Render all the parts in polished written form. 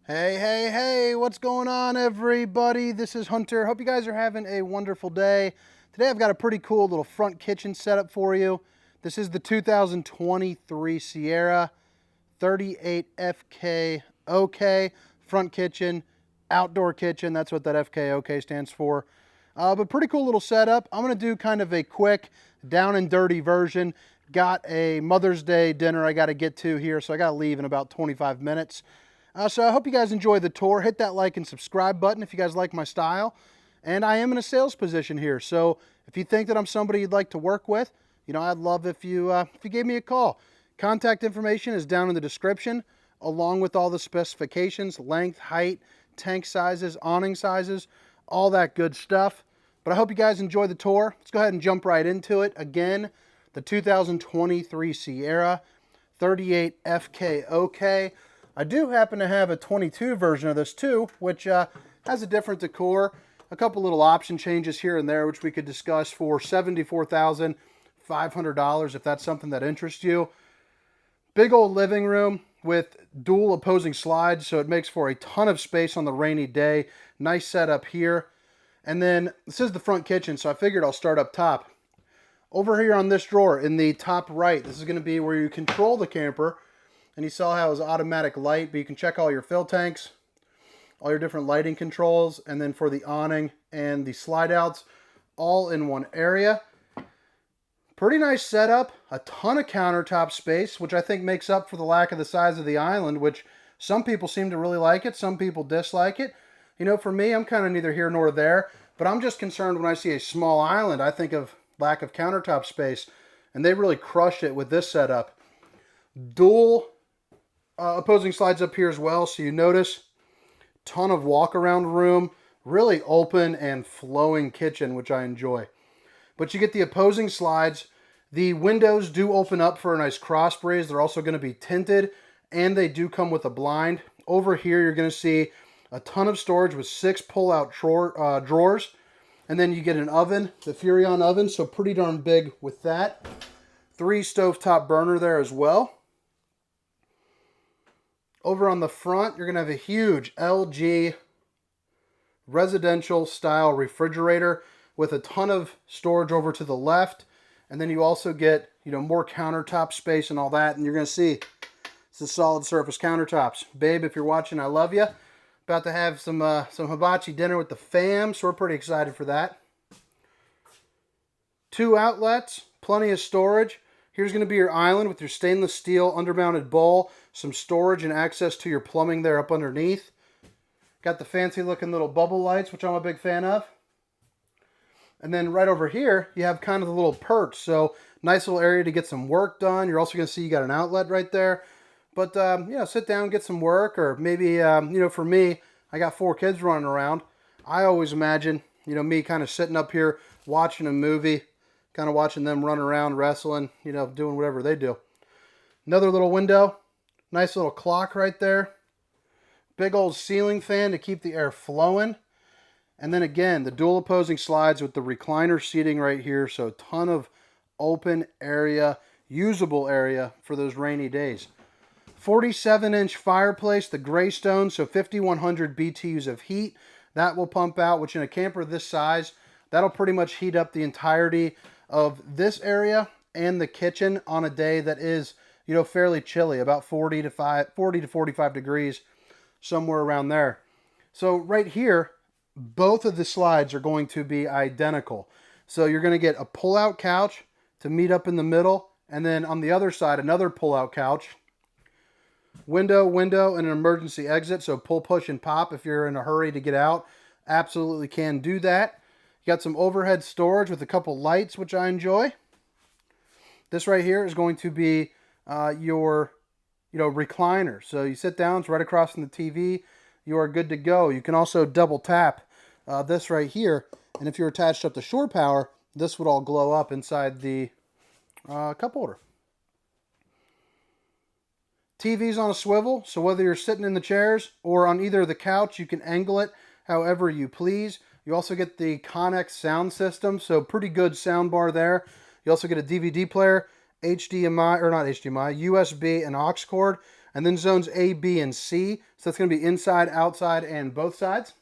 Hey, hey, hey, what's going on, everybody? This is Hunter. Hope you guys are having a wonderful day. Today I've got a pretty cool little front kitchen setup for you. This is the 2023 Sierra 38FK OK front kitchen, outdoor kitchen. That's what that FK OK stands for. But pretty cool little setup. I'm going to do kind of a quick down and dirty version. Got a Mother's Day dinner I got to get to here, so I got to leave in about 25 minutes. So I hope you guys enjoy the tour. Hit that like and subscribe button if you guys like my style. And I am in a sales position here, so if you think that I'm somebody you'd like to work with, I'd love if you gave me a call. Contact information is down in the description, along with all the specifications, length, height, tank sizes, awning sizes, all that good stuff. But I hope you guys enjoy the tour. Let's go ahead and jump right into it. Again, the 2023 Sierra 38 FK OK. I do happen to have a 22 version of this too, which has a different decor, a couple little option changes here and there, which we could discuss for $74,500 if that's something that interests you. Big old living room with dual opposing slides, so it makes for a ton of space on the rainy day. Nice setup here. And then this is the front kitchen, so I figured I'll start up top. Over here on this drawer in the top right, this is going to be where you control the camper. And you saw how it was automatic light, but you can check all your fill tanks, all your different lighting controls, and then for the awning and the slide outs, all in one area. Pretty nice setup, a ton of countertop space, which I think makes up for the lack of the size of the island, which some people seem to really like it, some people dislike it. For me, I'm kind of neither here nor there, but I'm just concerned when I see a small island, I think of lack of countertop space, and they really crushed it with this setup. Dual opposing slides up here as well, so you notice ton of walk around room, really open and flowing kitchen, which I enjoy. But you get the opposing slides. The windows do open up for a nice cross breeze. They're also going to be tinted, and they do come with a blind. Over here you're going to see a ton of storage with 6 pull-out drawers, and then you get an oven, the Furrion oven, so pretty darn big with that. 3 stovetop burner there as well. Over on the front, you're going to have a huge LG residential style refrigerator with a ton of storage over to the left. And then you also get, more countertop space and all that. And you're going to see it's a solid surface countertops. Babe, if you're watching, I love you. About to have some hibachi dinner with the fam, so we're pretty excited for that. 2 outlets, plenty of storage. Here's going to be your island with your stainless steel undermounted bowl, some storage and access to your plumbing there up underneath. Got the fancy looking little bubble lights, which I'm a big fan of. And then right over here, you have kind of the little perch. So nice little area to get some work done. You're also going to see you got an outlet right there. But, sit down, get some work. Or maybe, for me, I got 4 kids running around. I always imagine, me kind of sitting up here watching a movie, kind of watching them run around, wrestling, doing whatever they do. Another little window. Nice little clock right there. Big old ceiling fan to keep the air flowing. And then again, the dual opposing slides with the recliner seating right here. So a ton of open area, usable area for those rainy days. 47-inch fireplace, the Greystone, so 5,100 BTUs of heat. That will pump out, which in a camper this size, that'll pretty much heat up the entirety of this area and the kitchen on a day that is, fairly chilly, about 40 to 45 degrees, somewhere around there. So right here, both of the slides are going to be identical. So you're going to get a pull-out couch to meet up in the middle, and then on the other side, another pull-out couch. Window, and an emergency exit, so pull, push, and pop if you're in a hurry to get out. Absolutely can do that. You got some overhead storage with a couple lights, which I enjoy. This right here is going to be your recliner. So you sit down, it's right across from the TV. You are good to go. You can also double tap this right here. And if you're attached up to shore power, this would all glow up inside the cup holder. TV's on a swivel, so whether you're sitting in the chairs or on either the couch, you can angle it however you please. You also get the Connex sound system, so pretty good sound bar there. You also get a DVD player, HDMI, or not HDMI, USB and aux cord. and then zones A, B, and C. So that's going to be inside, outside, and both sides.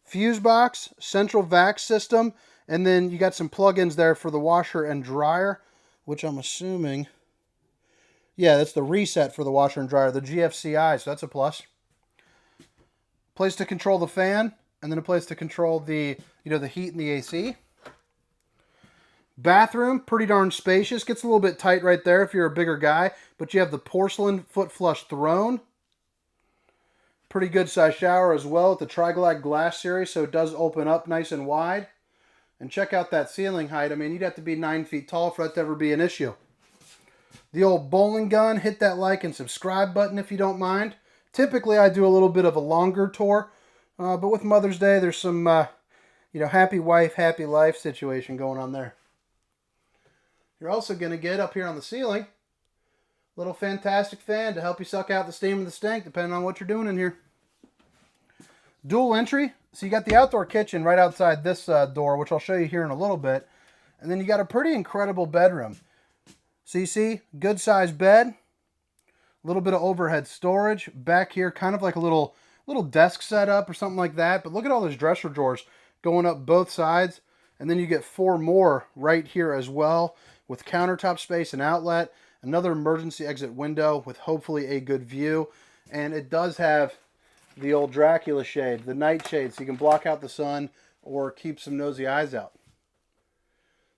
Fuse box, central vac system, and then you got some plug-ins there for the washer and dryer, which I'm assuming, yeah, that's the reset for the washer and dryer, the GFCI, so that's a plus. Place to control the fan, and then a place to control the, the heat and the AC. Bathroom, pretty darn spacious. Gets a little bit tight right there if you're a bigger guy, but you have the porcelain foot flush throne. Pretty good size shower as well with the Triglide glass series, so it does open up nice and wide. And check out that ceiling height. I mean, you'd have to be 9 feet tall for that to ever be an issue. The old bowling gun, hit that like and subscribe button if you don't mind. Typically, I do a little bit of a longer tour, but with Mother's Day, there's some, happy wife, happy life situation going on there. You're also going to get up here on the ceiling, little fantastic fan to help you suck out the steam and the stank, depending on what you're doing in here. Dual entry. So you got the outdoor kitchen right outside this door, which I'll show you here in a little bit. And then you got a pretty incredible bedroom. So you see, good sized bed, a little bit of overhead storage. Back here, kind of like a little desk setup or something like that. But look at all those dresser drawers going up both sides. And then you get 4 more right here as well with countertop space and outlet. Another emergency exit window with hopefully a good view. And it does have the old Dracula shade, the night shade, so you can block out the sun or keep some nosy eyes out.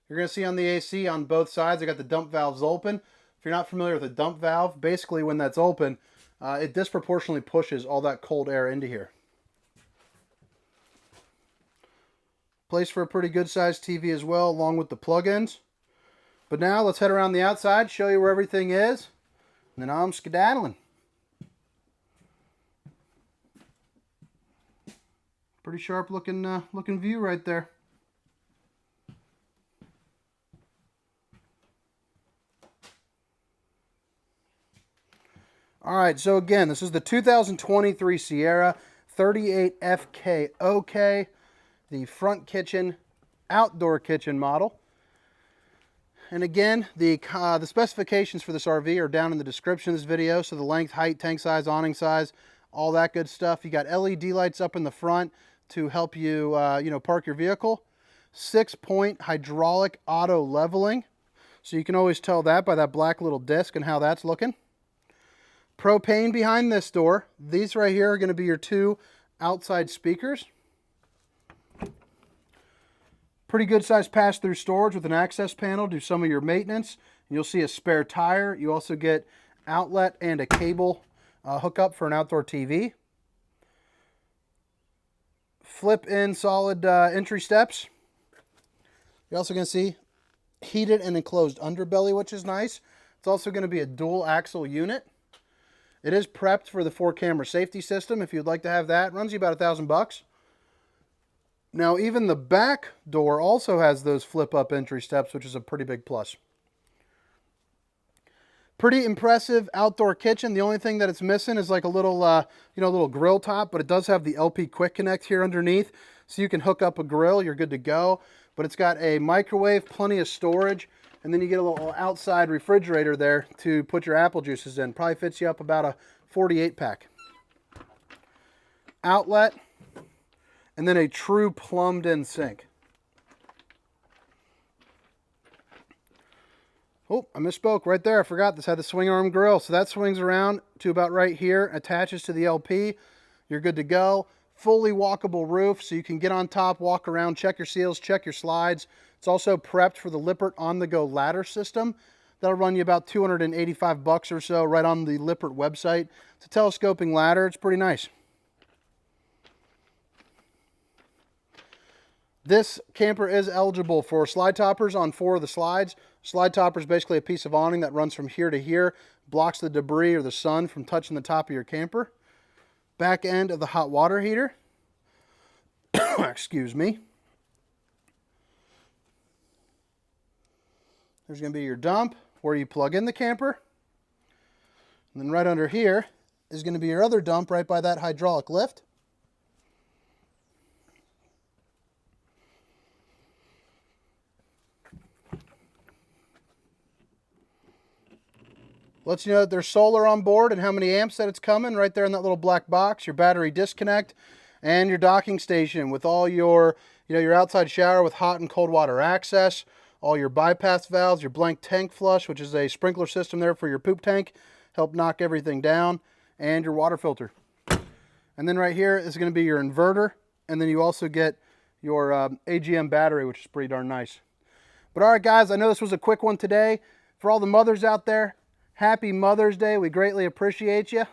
You're going to see on the AC on both sides, I got the dump valves open. If you're not familiar with a dump valve, basically when that's open, it disproportionately pushes all that cold air into here. Place for a pretty good sized TV as well, along with the plug-ins. But now let's head around the outside, show you where everything is, and then I'm skedaddling. Pretty sharp looking view right there. All right, so again, this is the 2023 Sierra 38FKOK, the front kitchen, outdoor kitchen model. And again, the specifications for this RV are down in the description of this video. So the length, height, tank size, awning size, all that good stuff. You got LED lights up in the front to help you, park your vehicle. 6-point hydraulic auto leveling. So you can always tell that by that black little disc and how that's looking. Propane behind this door. These right here are going to be your 2 outside speakers. Pretty good sized pass-through storage with an access panel. Do some of your maintenance. And you'll see a spare tire. You also get outlet and a cable hookup for an outdoor TV. Flip-in solid entry steps. You're also going to see heated and enclosed underbelly, which is nice. It's also going to be a dual axle unit. It is prepped for the 4-camera safety system. If you'd like to have that, it runs you about $1,000. Now, even the back door also has those flip-up entry steps, which is a pretty big plus. Pretty impressive outdoor kitchen. The only thing that it's missing is like a little, little grill top, but it does have the LP Quick Connect here underneath, so you can hook up a grill. You're good to go. But it's got a microwave, plenty of storage, and then you get a little outside refrigerator there to put your apple juices in. Probably fits you up about a 48-pack. Outlet. And then a true plumbed-in sink. Oh, I misspoke right there. I forgot this had the swing arm grill. So that swings around to about right here, attaches to the LP. You're good to go. Fully walkable roof, so you can get on top, walk around, check your seals, check your slides. It's also prepped for the Lippert on-the-go ladder system. That'll run you about $285 or so right on the Lippert website. It's a telescoping ladder. It's pretty nice. This camper is eligible for slide toppers on 4 of the slides. Slide topper is basically a piece of awning that runs from here to here, blocks the debris or the sun from touching the top of your camper. Back end of the hot water heater. Excuse me. There's going to be your dump where you plug in the camper. And then right under here is going to be your other dump right by that hydraulic lift. Lets you know that there's solar on board and how many amps that it's coming right there in that little black box. Your battery disconnect and your docking station with all your, your outside shower with hot and cold water access, all your bypass valves, your blank tank flush, which is a sprinkler system there for your poop tank, help knock everything down, and your water filter. And then right here is going to be your inverter, and then you also get your AGM battery, which is pretty darn nice. But all right, guys, I know this was a quick one today. For all the mothers out there, happy Mother's Day. We greatly appreciate you.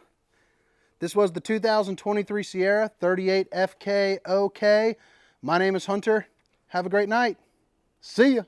This was the 2023 Sierra 38 FKOK. My name is Hunter. Have a great night. See ya.